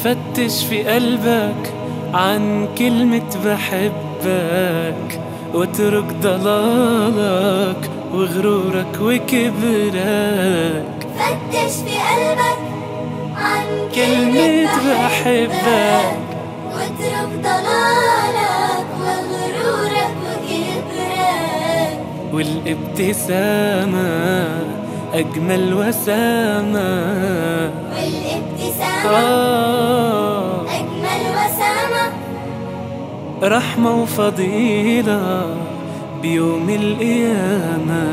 فتش في قلبك عن كلمة بحبك، واترك ضلالك وغرورك وكبرك. فتش في قلبك عن كلمة بحبك، واترك ضلالك وغرورك وكبرك. والابتسامة أجمل وسامة، أجمل وسامة، رحمة وفضيلة بيوم القيامة.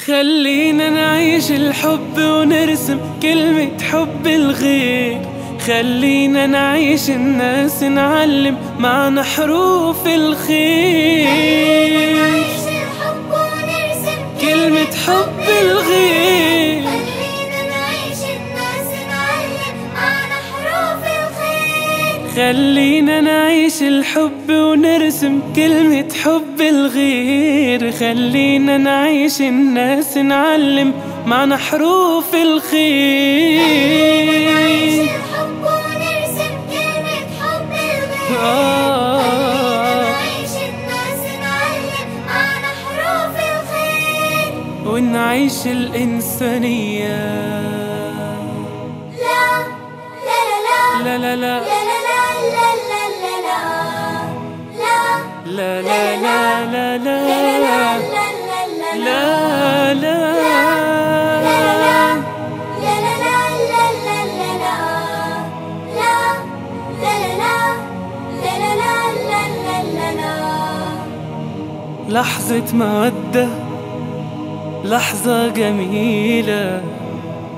خلينا نعيش الحب ونرسم كلمة حب الغير، خلينا نعيش الناس نعلم معنى حروف الخير. نعيش الحب ونرسم كلمة حب الغير، خلينا نعيش الناس نعلم معنى حروف الخير. خلينا نعيش الحب ونرسم كلمة حب الغير، خلينا نعيش الناس نعلم معنى حروف الخير. نعيش الحب ونرسم كلمة حب الغير، نعيش الناس نعلم معنى حروف الخير. ونعيش الإنسانية. لا لا لا لا لا لا لا لا لا لا لا لا لا لا لا لا لا لا لحظة مودة، لحظة جميلة،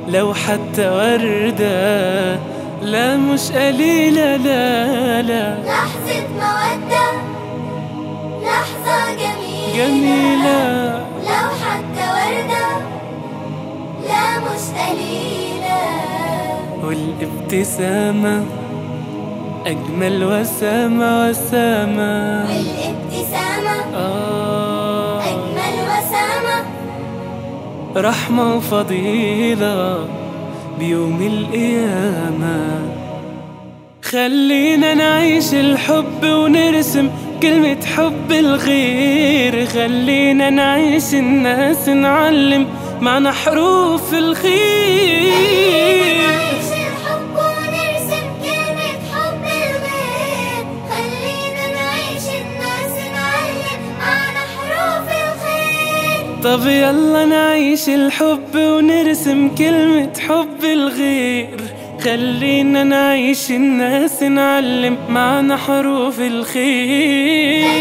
لو حتى وردة، لا مش قليلة، لا لا. لحظة مودة، لحظة جميلة، لو حتى وردة، لا مش قليلة. والابتسامة أجمل وسامة وسامة، والابتسامة أجمل وسامة، رحمة وفضيلة بيوم القيامة. خلينا نعيش الحب ونرسم كلمة حب الغير، خلينا نعيش الناس نعلم معنى حروف الخير. نعيش الحب ونرسم كلمة حب الغير، خلينا نعيش الناس نعلم معنى حروف الخير. طب يلا نعيش الحب ونرسم كلمة حب الغير، خلينا نعيش الناس نعلم معنى حروف الخير.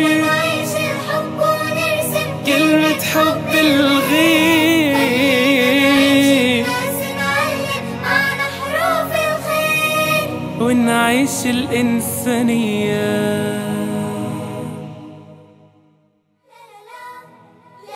نعيش الحب ونرسم كلمة حب الغير، الناس نعلم معنى حروف الخير. ونعيش الإنسانية.